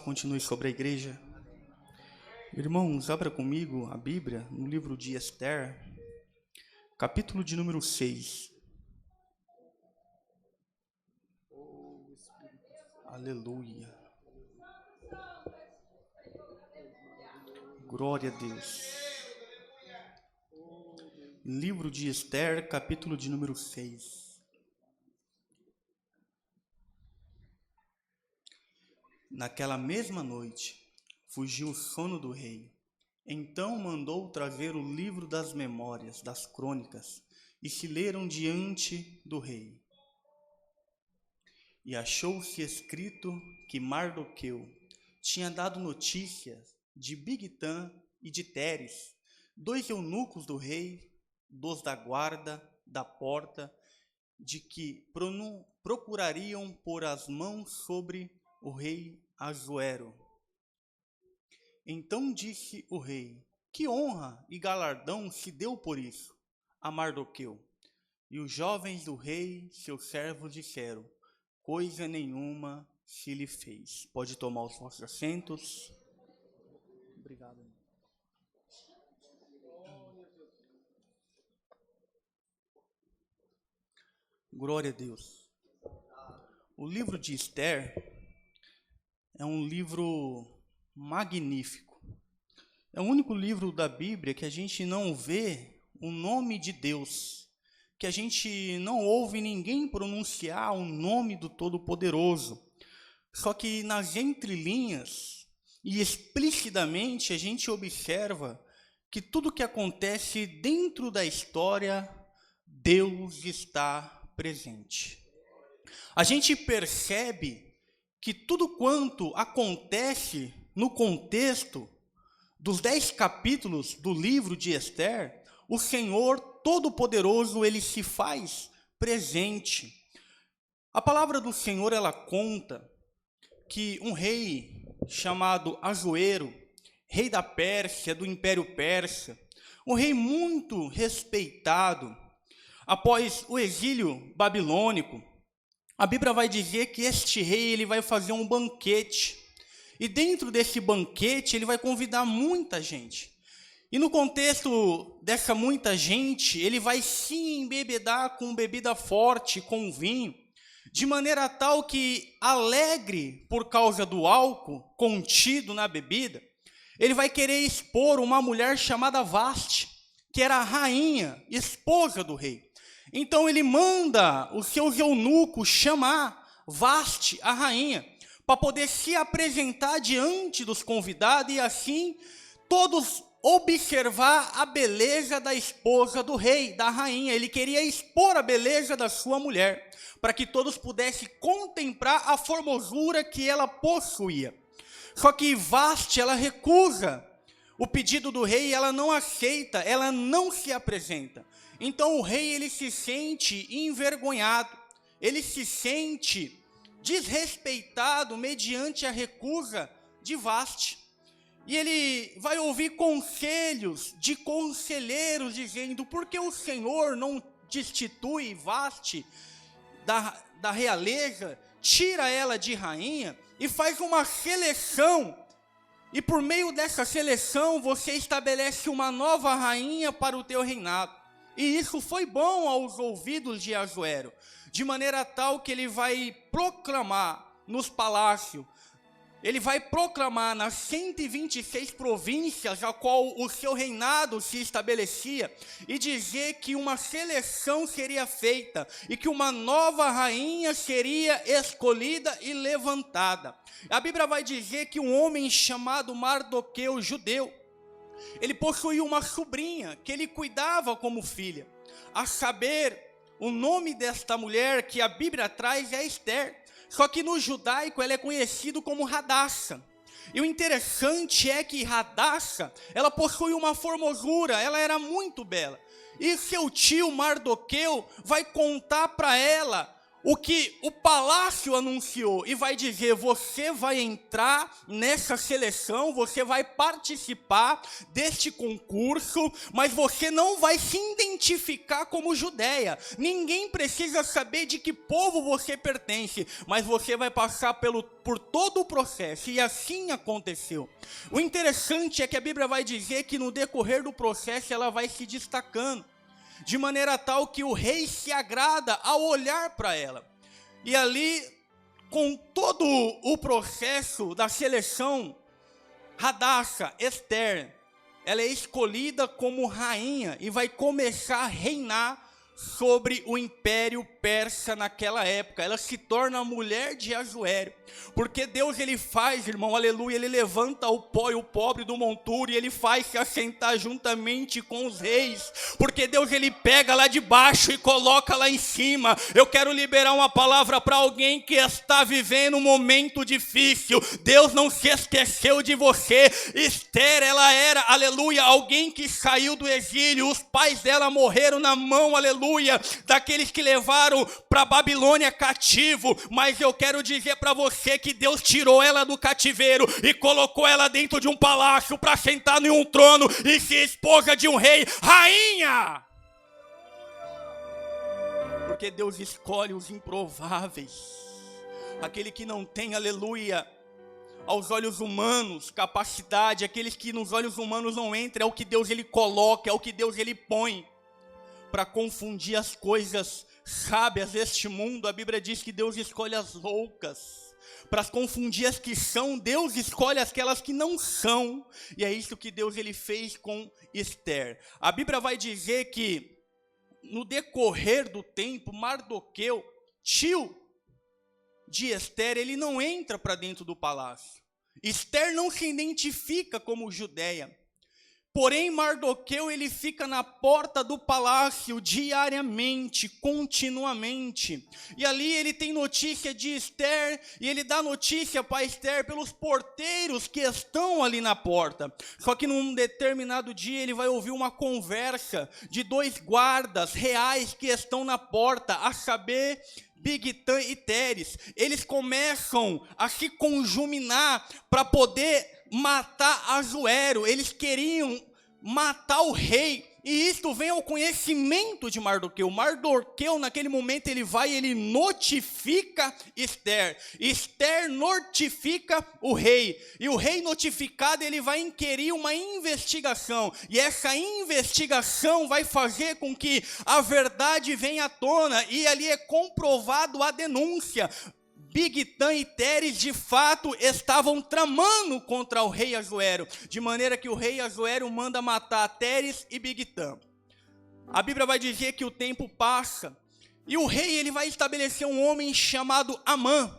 continue sobre a igreja. Irmãos, abra comigo a Bíblia no livro de Esther, capítulo de número 6. Aleluia. Glória a Deus. Livro de Esther, capítulo de número 6. Naquela mesma noite, fugiu o sono do rei. Então mandou trazer o livro das memórias, das crônicas, e se leram diante do rei. E achou-se escrito que Mardoqueu tinha dado notícias de Bigtã e de Teres, dois eunucos do rei, dos da guarda da porta, de que procurariam pôr as mãos sobre o rei Assuero. Então disse o rei: que honra e galardão se deu por isso a Mardoqueu? E os jovens do rei, seus servos, disseram: coisa nenhuma se lhe fez. Pode tomar os vossos assentos. Obrigado. Glória a Deus. O livro de Esther é um livro magnífico. É o único livro da Bíblia que a gente não vê o nome de Deus, que a gente não ouve ninguém pronunciar o nome do Todo-Poderoso. Só que nas entrelinhas e explicitamente a gente observa que tudo que acontece dentro da história, Deus está presente. A gente percebe que tudo quanto acontece no contexto dos 10 capítulos do livro de Esther, o Senhor Todo-Poderoso, ele se faz presente. A palavra do Senhor, ela conta que um rei chamado Assuero, rei da Pérsia, do Império Persa, um rei muito respeitado, após o exílio babilônico, a Bíblia vai dizer que este rei ele vai fazer um banquete. E dentro desse banquete ele vai convidar muita gente. E no contexto dessa muita gente, ele vai se embebedar com bebida forte, com vinho, de maneira tal que, alegre por causa do álcool contido na bebida, ele vai querer expor uma mulher chamada Vaste, que era a rainha, esposa do rei. Então ele manda os seus eunucos chamar Vaste, a rainha, para poder se apresentar diante dos convidados e assim todos observar a beleza da esposa do rei, da rainha. Ele queria expor a beleza da sua mulher, para que todos pudessem contemplar a formosura que ela possuía. Só que Vaste, ela recusa o pedido do rei, ela não aceita, ela não se apresenta. Então o rei ele se sente envergonhado, ele se sente desrespeitado mediante a recusa de Vaste. E ele vai ouvir conselhos de conselheiros dizendo: por que o Senhor não destitui Vaste da realeza, tira ela de rainha e faz uma seleção? E por meio dessa seleção você estabelece uma nova rainha para o teu reinado. E isso foi bom aos ouvidos de Assuero, de maneira tal que ele vai proclamar nos palácios, ele vai proclamar nas 126 províncias a qual o seu reinado se estabelecia, e dizer que uma seleção seria feita, e que uma nova rainha seria escolhida e levantada. A Bíblia vai dizer que um homem chamado Mardoqueu, judeu, ele possuía uma sobrinha que ele cuidava como filha. A saber, o nome desta mulher que a Bíblia traz é Esther. Só que no judaico ela é conhecida como Radassa. E o interessante é que Radassa, ela possui uma formosura, ela era muito bela. E seu tio Mardoqueu vai contar para ela o que o palácio anunciou e vai dizer: você vai entrar nessa seleção, você vai participar deste concurso, mas você não vai se identificar como Judeia. Ninguém precisa saber de que povo você pertence, mas você vai passar por todo o processo, e assim aconteceu. O interessante é que a Bíblia vai dizer que no decorrer do processo ela vai se destacando, de maneira tal que o rei se agrada ao olhar para ela. E ali, com todo o processo da seleção, Hadassa, Esther, ela é escolhida como rainha e vai começar a reinar sobre o Império Persa naquela época. Ela se torna a mulher de Assuero, porque Deus ele faz, irmão, aleluia, ele levanta o pó e o pobre do monturo e ele faz se assentar juntamente com os reis, porque Deus ele pega lá de baixo e coloca lá em cima. Eu quero liberar uma palavra para alguém que está vivendo um momento difícil. Deus não se esqueceu de você. Esther, ela era, aleluia, alguém que saiu do exílio, os pais dela morreram na mão, aleluia, daqueles que levaram para Babilônia cativo, mas eu quero dizer para você que Deus tirou ela do cativeiro e colocou ela dentro de um palácio para sentar em um trono e ser esposa de um rei, rainha. Porque Deus escolhe os improváveis, aquele que não tem, aleluia, aos olhos humanos capacidade, aqueles que nos olhos humanos não entram, é o que Deus ele coloca, é o que Deus ele põe para confundir as coisas sábias deste mundo. A Bíblia diz que Deus escolhe as loucas para confundir as que são. Deus escolhe aquelas que não são, e é isso que Deus ele fez com Esther. A Bíblia vai dizer que no decorrer do tempo, Mardoqueu, tio de Esther, ele não entra para dentro do palácio. Esther não se identifica como judeia. Porém, Mardoqueu, ele fica na porta do palácio diariamente, continuamente. E ali ele tem notícia de Esther, e ele dá notícia para Esther pelos porteiros que estão ali na porta. Só que num determinado dia ele vai ouvir uma conversa de 2 guardas reais que estão na porta, a saber, Bigtan e Teres. Eles começam a se conjuminar para poder matar Assuero. Eles queriam matar o rei, e isto vem ao conhecimento de Mardoqueu. Mardoqueu naquele momento ele vai e ele notifica Esther. Esther notifica o rei, e o rei notificado ele vai inquirir uma investigação, e essa investigação vai fazer com que a verdade venha à tona, e ali é comprovado a denúncia. Bigtan e Teres de fato estavam tramando contra o rei Assuero, de maneira que o rei Assuero manda matar Teres e Bigtan. A Bíblia vai dizer que o tempo passa e o rei ele vai estabelecer um homem chamado Amã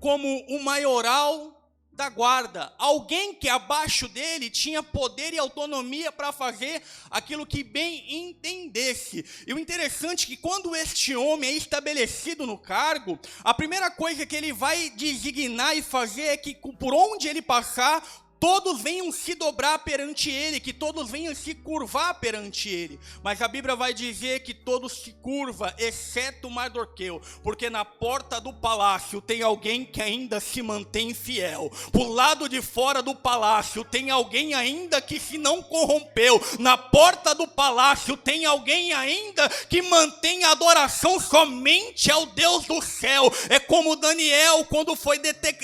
como o maioral da guarda, alguém que abaixo dele tinha poder e autonomia para fazer aquilo que bem entendesse. E o interessante é que quando este homem é estabelecido no cargo, a primeira coisa que ele vai designar e fazer é que por onde ele passar, todos venham se dobrar perante ele, que todos venham se curvar perante ele. Mas a Bíblia vai dizer que todos se curvam, exceto Mardoqueu, porque na porta do palácio tem alguém que ainda se mantém fiel. Por lado de fora do palácio tem alguém ainda que se não corrompeu. Na porta do palácio tem alguém ainda que mantém a adoração somente ao Deus do céu. É como Daniel, quando foi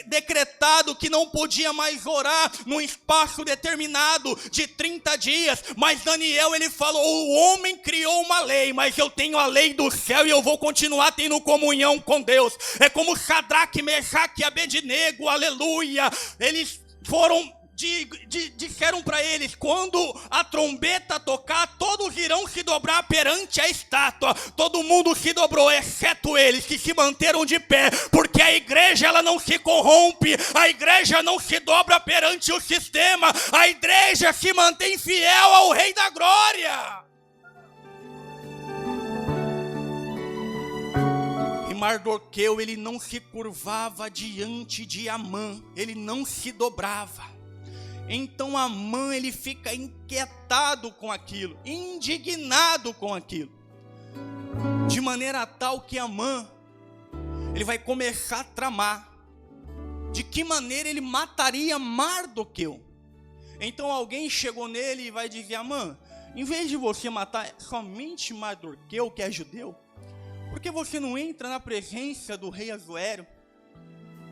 decretado que não podia mais orar num espaço determinado de 30 dias, mas Daniel ele falou: o homem criou uma lei, mas eu tenho a lei do céu e eu vou continuar tendo comunhão com Deus. É como Sadraque, Mesaque e Abednego, aleluia, eles foram disseram para eles: quando a trombeta tocar, todos irão se dobrar perante a estátua. Todo mundo se dobrou, exceto eles que se manteram de pé, porque a igreja ela não se corrompe, a igreja não se dobra perante o sistema, a igreja se mantém fiel ao Rei da Glória. E Mardoqueu ele não se curvava diante de Amã, ele não se dobrava. Então Amã ele fica inquietado com aquilo, indignado com aquilo, de maneira tal que Amã ele vai começar a tramar de que maneira ele mataria Mardoqueu. Então alguém chegou nele e vai dizer: Amã, em vez de você matar somente Mardoqueu, que é judeu, por que você não entra na presença do rei Assuero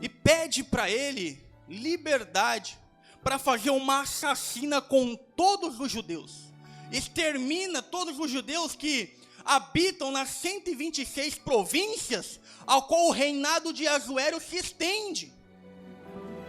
e pede para ele liberdade para fazer uma assassina com todos os judeus? Extermina todos os judeus que habitam nas 126 províncias ao qual o reinado de Assuero se estende.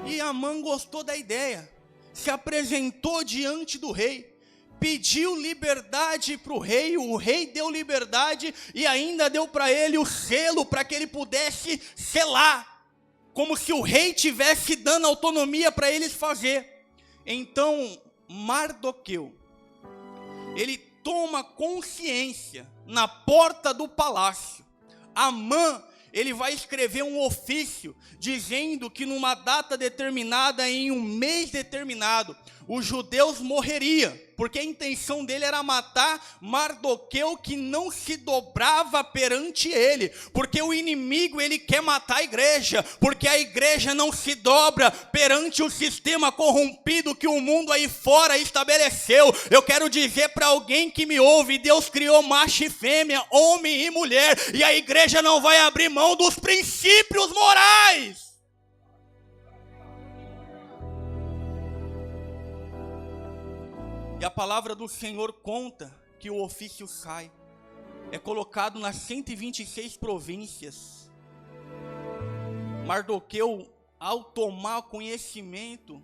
E Amã gostou da ideia, se apresentou diante do rei, pediu liberdade para o rei deu liberdade e ainda deu para ele o selo para que ele pudesse selar, como se o rei tivesse dando autonomia para eles fazer. Então Mardoqueu, ele toma consciência na porta do palácio. Amã, ele vai escrever um ofício dizendo que numa data determinada, em um mês determinado, os judeus morreriam, porque a intenção dele era matar Mardoqueu, que não se dobrava perante ele, porque o inimigo, ele quer matar a igreja, porque a igreja não se dobra perante o sistema corrompido que o mundo aí fora estabeleceu. Eu quero dizer para alguém que me ouve: Deus criou macho e fêmea, homem e mulher, e a igreja não vai abrir mão dos princípios morais. E a palavra do Senhor conta que o ofício sai, é colocado nas 126 províncias. Mardoqueu, ao tomar conhecimento,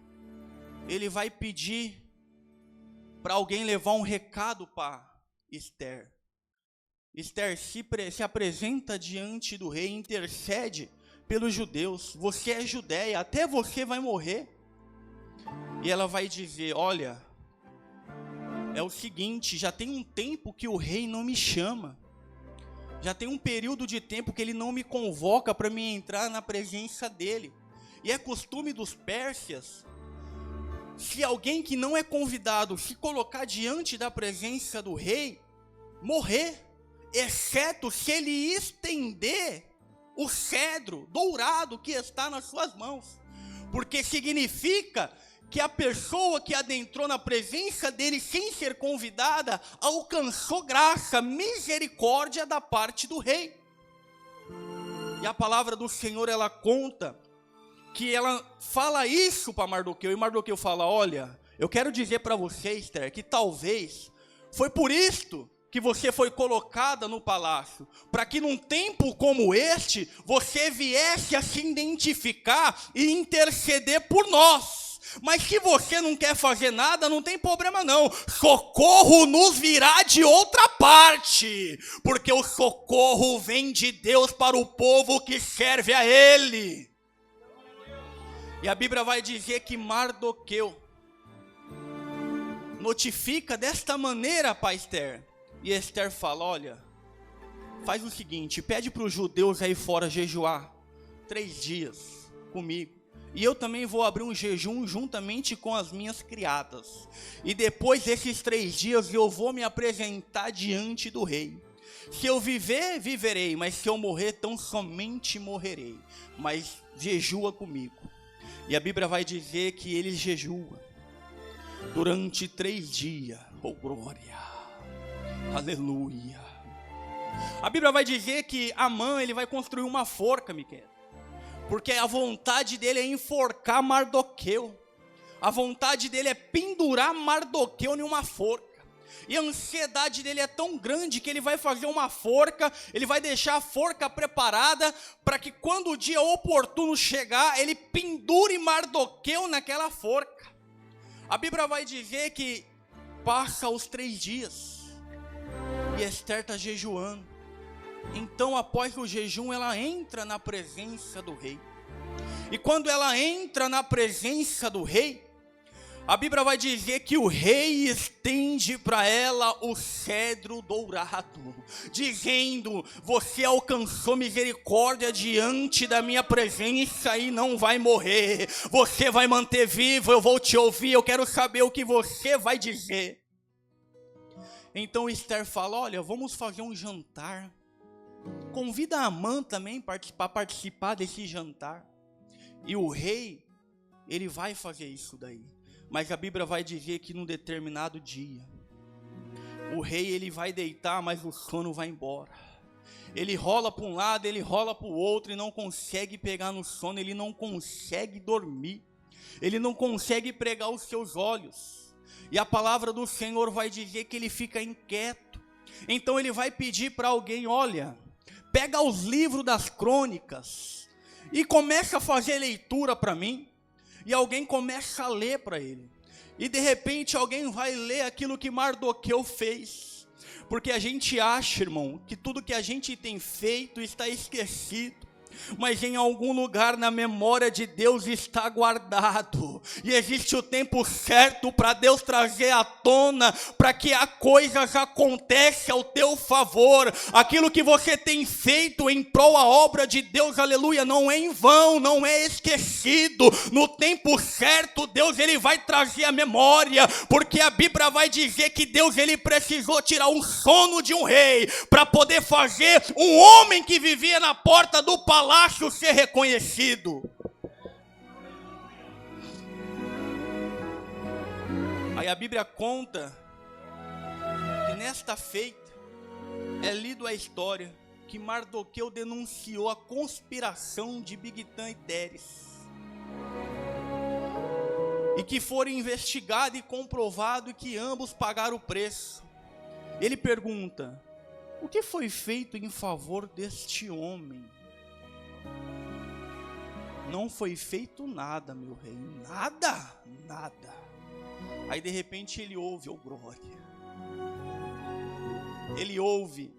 ele vai pedir para alguém levar um recado para Esther. Esther se apresenta diante do rei, intercede pelos judeus. Você é judeia, até você vai morrer. E ela vai dizer: olha, é o seguinte, já tem um tempo que o rei não me chama. Já tem um período de tempo que ele não me convoca para me entrar na presença dele. E é costume dos persas, se alguém que não é convidado se colocar diante da presença do rei, morrer, exceto se ele estender o cedro dourado que está nas suas mãos. Porque significa que a pessoa que adentrou na presença dele sem ser convidada alcançou graça, misericórdia da parte do rei. E a palavra do Senhor, ela conta que ela fala isso para Mardoqueu, e Mardoqueu fala: olha, eu quero dizer para você, Esther, que talvez foi por isto que você foi colocada no palácio, para que num tempo como este, você viesse a se identificar e interceder por nós. Mas se você não quer fazer nada, não tem problema não. Socorro nos virá de outra parte, porque o socorro vem de Deus para o povo que serve a Ele. E a Bíblia vai dizer que Mardoqueu notifica desta maneira para Esther. E Esther fala: olha, faz o seguinte, pede para os judeus aí fora jejuar 3 dias comigo. E eu também vou abrir um jejum juntamente com as minhas criadas. E depois desses 3 dias eu vou me apresentar diante do rei. Se eu viver, viverei, mas se eu morrer, tão somente morrerei. Mas jejua comigo. E a Bíblia vai dizer que ele jejua durante 3 dias. Oh, glória! Aleluia! A Bíblia vai dizer que Amã, ele vai construir uma forca, Miquel. Porque a vontade dele é enforcar Mardoqueu. A vontade dele é pendurar Mardoqueu em uma forca. E a ansiedade dele é tão grande que ele vai fazer uma forca, ele vai deixar a forca preparada para que quando o dia oportuno chegar, ele pendure Mardoqueu naquela forca. A Bíblia vai dizer que passa os 3 dias e Esther está jejuando. Então, após o jejum, ela entra na presença do rei. E quando ela entra na presença do rei, a Bíblia vai dizer que o rei estende para ela o cedro dourado, dizendo: você alcançou misericórdia diante da minha presença e não vai morrer. Você vai manter vivo, eu vou te ouvir, eu quero saber o que você vai dizer. Então Esther fala: olha, vamos fazer um jantar. convida a Amã também para participar desse jantar. E o rei, ele vai fazer isso daí. Mas a Bíblia vai dizer que num determinado dia, o rei ele vai deitar, mas o sono vai embora. Ele rola para um lado, ele rola para o outro e não consegue pegar no sono, ele não consegue dormir. Ele não consegue pregar os seus olhos. E a palavra do Senhor vai dizer que ele fica inquieto. Então ele vai pedir para alguém, olha, pega os livros das crônicas e começa a fazer leitura para mim. E alguém começa a ler para ele. E de repente alguém vai ler aquilo que Mardoqueu fez. Porque a gente acha, irmão, que tudo que a gente tem feito está esquecido. Mas em algum lugar na memória de Deus está guardado. E existe o tempo certo para Deus trazer à tona, para que a coisas aconteça ao teu favor. Aquilo que você tem feito em prol a obra de Deus, aleluia, não é em vão, não é esquecido. No tempo certo, Deus ele vai trazer a memória, porque a Bíblia vai dizer que Deus ele precisou tirar um sono de um rei, para poder fazer um homem que vivia na porta do palácio ser reconhecido. Aí a Bíblia conta que nesta feita é lido a história que Mardoqueu denunciou a conspiração de Bigtã e Teres, e que foram investigados e comprovado que ambos pagaram o preço. Ele pergunta: o que foi feito em favor deste homem? Não foi feito nada, meu rei, nada, nada. Aí de repente ele ouve, oh glória, ele ouve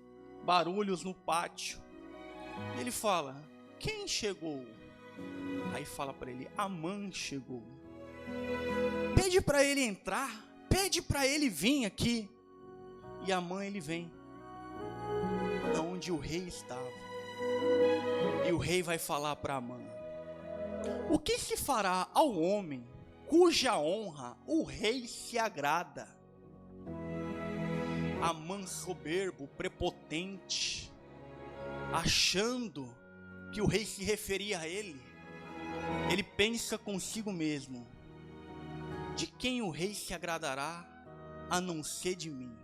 barulhos no pátio. Ele fala: quem chegou? Aí fala para ele: Amã chegou. Pede para ele entrar, pede para ele vir aqui. E Amã ele vem onde o rei estava. E o rei vai falar para Amã: o que se fará ao homem cuja honra o rei se agrada? Amã soberbo, prepotente, achando que o rei se referia a ele, ele pensa consigo mesmo: de quem o rei se agradará a não ser de mim?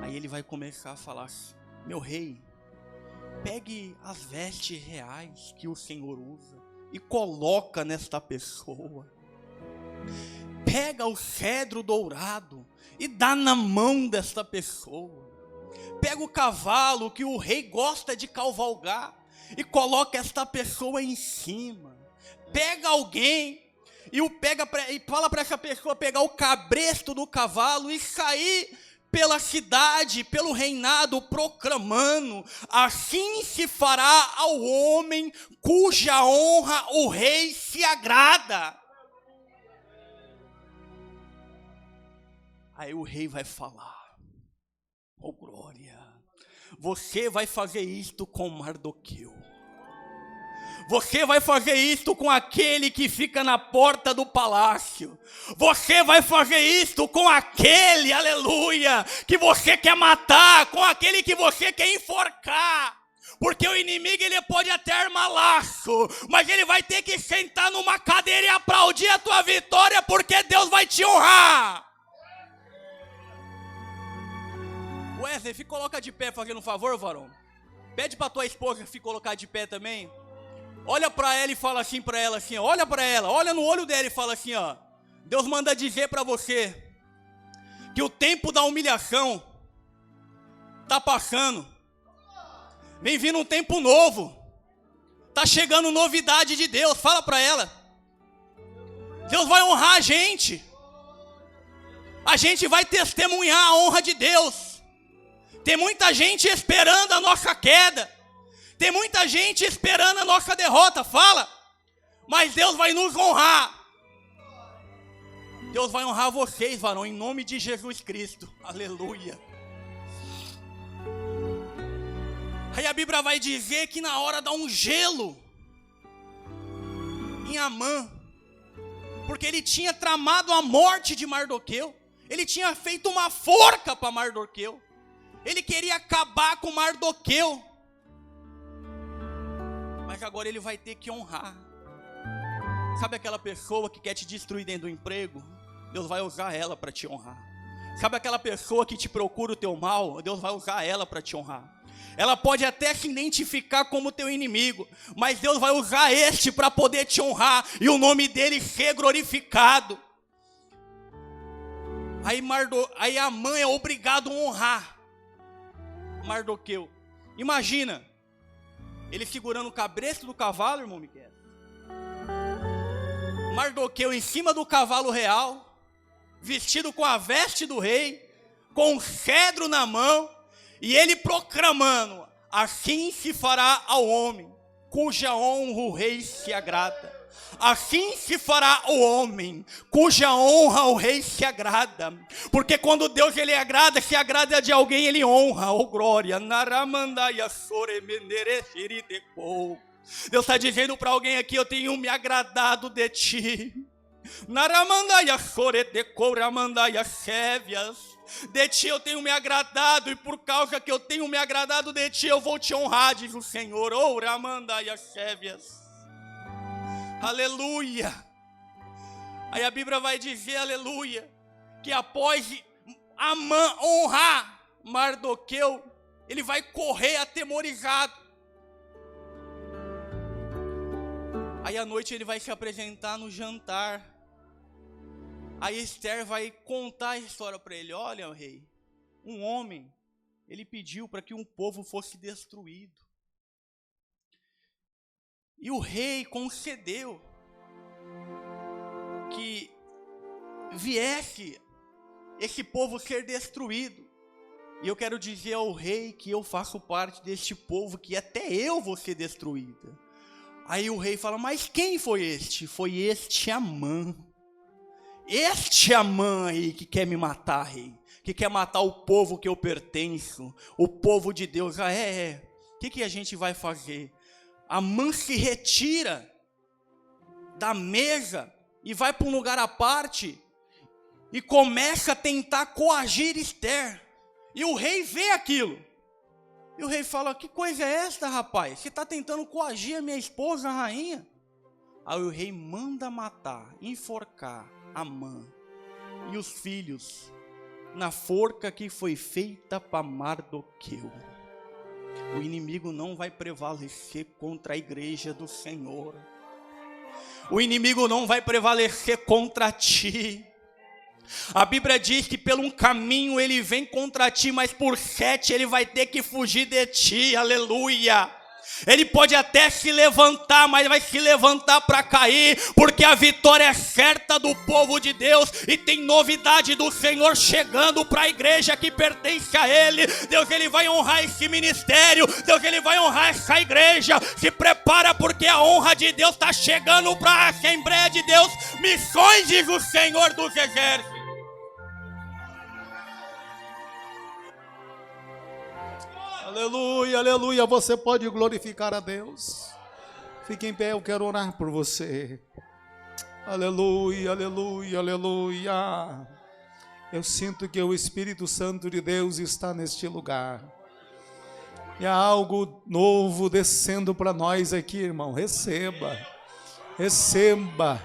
Aí ele vai começar a falar assim: meu rei, pegue as vestes reais que o Senhor usa e coloca nesta pessoa. Pega o cedro dourado e dá na mão desta pessoa. Pega o cavalo que o rei gosta de cavalgar e coloca esta pessoa em cima. Pega alguém e fala para essa pessoa pegar o cabresto do cavalo e sair pela cidade, pelo reinado, proclamando: assim se fará ao homem cuja honra o rei se agrada. Aí o rei vai falar: oh glória, você vai fazer isto com Mardoqueu. Você vai fazer isto com aquele que fica na porta do palácio. Você vai fazer isto com aquele, aleluia, que você quer matar, com aquele que você quer enforcar. Porque o inimigo ele pode até armar laço, mas ele vai ter que sentar numa cadeira e aplaudir a tua vitória, porque Deus vai te honrar. Wesley, fica coloca de pé, fazendo um favor, varão. Pede para tua esposa se colocar de pé também. Olha para ela e fala assim para ela, assim, olha para ela, olha no olho dela e fala assim, ó: Deus manda dizer para você que o tempo da humilhação tá passando. Vem vindo um tempo novo. Tá chegando novidade de Deus. Fala para ela. Deus vai honrar a gente. A gente vai testemunhar a honra de Deus. Tem muita gente esperando a nossa queda. Tem muita gente esperando a nossa derrota, fala. Mas Deus vai nos honrar. Deus vai honrar vocês, varão, em nome de Jesus Cristo. Aleluia. Aí a Bíblia vai dizer que na hora dá um gelo em Amã, porque ele tinha tramado a morte de Mardoqueu. Ele tinha feito uma forca para Mardoqueu. Ele queria acabar com Mardoqueu. Mas agora ele vai ter que honrar. Sabe aquela pessoa que quer te destruir dentro do emprego? Deus vai usar ela para te honrar. Sabe aquela pessoa que te procura o teu mal? Deus vai usar ela para te honrar. Ela pode até se identificar como teu inimigo, mas Deus vai usar este para poder te honrar e o nome dele ser glorificado. Aí Amã é obrigado a honrar Mardoqueu. Imagina, ele segurando o cabresto do cavalo, irmão Miquel. Mardoqueu em cima do cavalo real, vestido com a veste do rei, com um cedro na mão, e ele proclamando: assim se fará ao homem, cuja honra o rei se agrada. Assim se fará ao homem, cuja honra o rei se agrada. Porque quando Deus ele agrada, se agrada de alguém, ele honra. Oh glória. Deus está dizendo para alguém aqui: eu tenho me agradado de ti. De ti eu tenho me agradado, e por causa que eu tenho me agradado de ti, eu vou te honrar, diz o Senhor. Oh, Ramandaya Sévias. Aleluia. Aí a Bíblia vai dizer, aleluia, que após Amã honrar Mardoqueu, ele vai correr atemorizado. Aí à noite ele vai se apresentar no jantar. Aí Esther vai contar a história para ele. Olha, rei, um homem, ele pediu para que um povo fosse destruído. E o rei concedeu que viesse esse povo ser destruído. E eu quero dizer ao rei que eu faço parte deste povo, que até eu vou ser destruída. Aí o rei fala: mas quem foi este? Foi este Amã. Este Amã aí que quer me matar, rei. Que quer matar o povo que eu pertenço. O povo de Deus. O que a gente vai fazer? Amã se retira da mesa e vai para um lugar à parte e começa a tentar coagir Esther. E o rei vê aquilo. E o rei fala: que coisa é esta, rapaz? Você está tentando coagir a minha esposa, a rainha? Aí o rei manda matar, enforcar Amã e os filhos na forca que foi feita para Mardoqueu. O inimigo não vai prevalecer contra a igreja do Senhor. O inimigo não vai prevalecer contra ti. A Bíblia diz que pelo um caminho ele vem contra ti, mas por 7 ele vai ter que fugir de ti. Aleluia. Ele pode até se levantar, mas vai se levantar para cair, porque a vitória é certa do povo de Deus, e tem novidade do Senhor chegando para a igreja que pertence a Ele. Deus ele vai honrar esse ministério, Deus ele vai honrar essa igreja. Se prepara, porque a honra de Deus está chegando para a Assembleia de Deus. Missões, diz o Senhor dos Exércitos. Aleluia, aleluia, você pode glorificar a Deus. Fique em pé, eu quero orar por você. Aleluia, aleluia, aleluia. Eu sinto que o Espírito Santo de Deus está neste lugar. E há algo novo descendo para nós aqui, irmão. Receba, receba.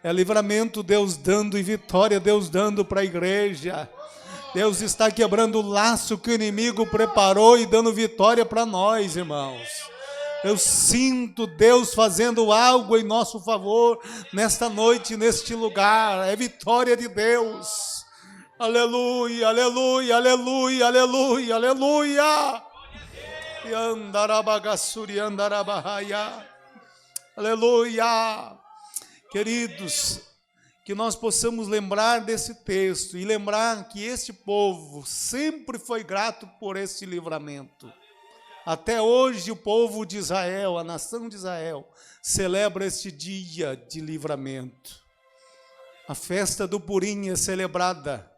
É livramento, Deus dando, e vitória, Deus dando para a igreja. Deus está quebrando o laço que o inimigo preparou e dando vitória para nós, irmãos. Eu sinto Deus fazendo algo em nosso favor nesta noite, neste lugar. É vitória de Deus. Aleluia, aleluia, aleluia, aleluia, aleluia. Aleluia. Queridos, que nós possamos lembrar desse texto e lembrar que este povo sempre foi grato por esse livramento. Até hoje o povo de Israel, a nação de Israel, celebra este dia de livramento. A festa do Purim é celebrada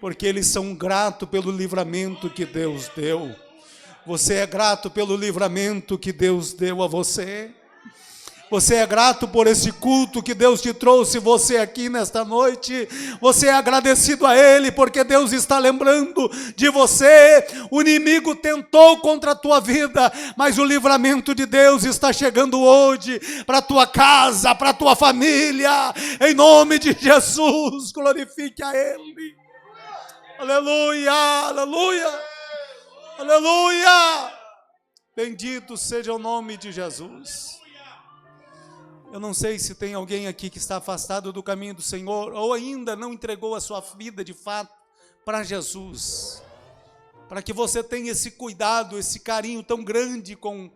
porque eles são gratos pelo livramento que Deus deu. Você é grato pelo livramento que Deus deu a você? Você é grato por esse culto que Deus te trouxe, você aqui nesta noite. Você é agradecido a Ele, porque Deus está lembrando de você. O inimigo tentou contra a tua vida, mas o livramento de Deus está chegando hoje para a tua casa, para a tua família. Em nome de Jesus, glorifique a Ele. Aleluia, aleluia, aleluia. Bendito seja o nome de Jesus. Eu não sei se tem alguém aqui que está afastado do caminho do Senhor, ou ainda não entregou a sua vida de fato para Jesus, para que você tenha esse cuidado, esse carinho tão grande com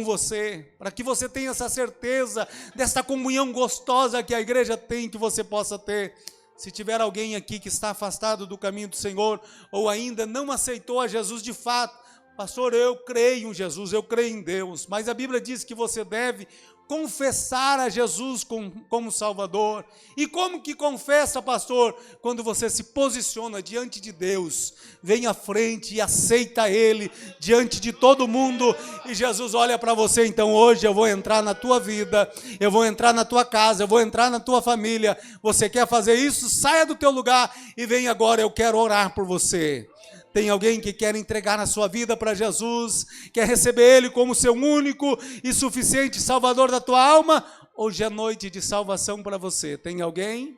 você, para que você tenha essa certeza dessa comunhão gostosa que a igreja tem, que você possa ter. Se tiver alguém aqui que está afastado do caminho do Senhor, ou ainda não aceitou a Jesus de fato, pastor, eu creio em Jesus, eu creio em Deus, mas a Bíblia diz que você deve confessar a Jesus como Salvador. E como que confessa, pastor? Quando você se posiciona diante de Deus, vem à frente e aceita Ele diante de todo mundo, e Jesus olha para você. Então hoje eu vou entrar na tua vida, eu vou entrar na tua casa, eu vou entrar na tua família. Você quer fazer isso? Saia do teu lugar e vem agora, eu quero orar por você. Tem alguém que quer entregar a sua vida para Jesus, quer receber Ele como seu único e suficiente Salvador da tua alma? Hoje é noite de salvação para você. Tem alguém?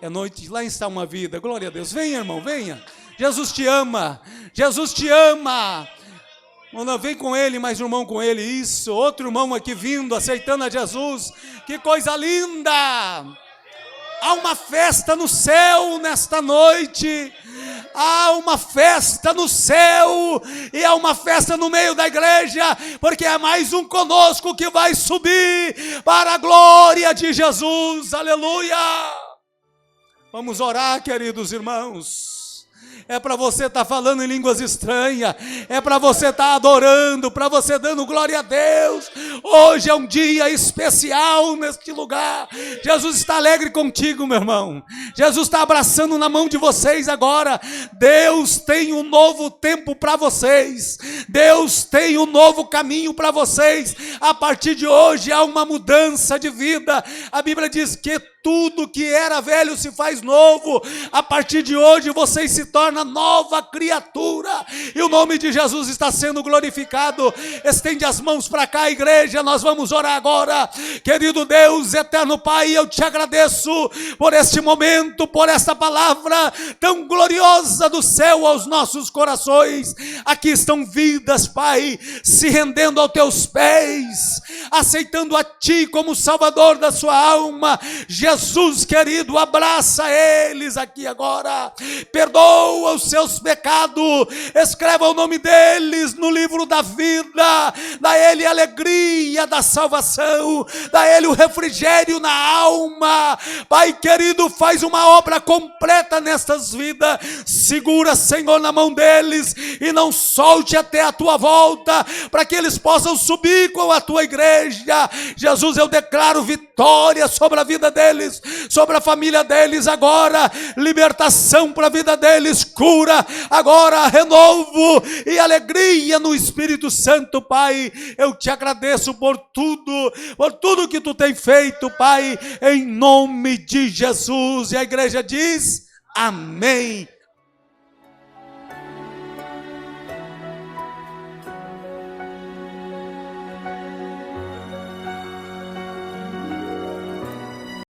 É noite, lá está uma vida, glória a Deus. Venha, irmão, venha. Jesus te ama, Jesus te ama. Não vem com ele, mais um irmão com ele, isso. Outro irmão aqui vindo, aceitando a Jesus. Que coisa linda! Há uma festa no céu nesta noite. Há uma festa no céu, e há uma festa no meio da igreja, porque é mais um conosco que vai subir para a glória de Jesus, aleluia. Vamos orar, queridos irmãos. É para você estar falando em línguas estranhas, é para você estar adorando, para você dando glória a Deus. Hoje é um dia especial neste lugar. Jesus está alegre contigo, meu irmão. Jesus está abraçando na mão de vocês agora. Deus tem um novo tempo para vocês. Deus tem um novo caminho para vocês. A partir de hoje há uma mudança de vida. A Bíblia diz que tudo que era velho se faz novo. A partir de hoje vocês se tornam nova criatura, e o nome de Jesus está sendo glorificado. Estende as mãos para cá, igreja, nós vamos orar agora. Querido Deus, eterno Pai, eu te agradeço por este momento, por esta palavra tão gloriosa do céu aos nossos corações. Aqui estão vidas, Pai, se rendendo aos teus pés, aceitando a Ti como Salvador da sua alma. Jesus querido, abraça eles aqui agora, perdoa os seus pecados, escreva o nome deles no livro da vida, dá ele a alegria da salvação, dá ele o refrigério na alma. Pai querido, faz uma obra completa nestas vidas, segura, Senhor, na mão deles e não solte até a tua volta, para que eles possam subir com a tua igreja. Jesus, eu declaro vitória sobre a vida deles, sobre a família deles agora, libertação para a vida deles, cura agora, renovo e alegria no Espírito Santo. Pai, eu te agradeço por tudo que tu tem feito, Pai, em nome de Jesus. E a igreja diz amém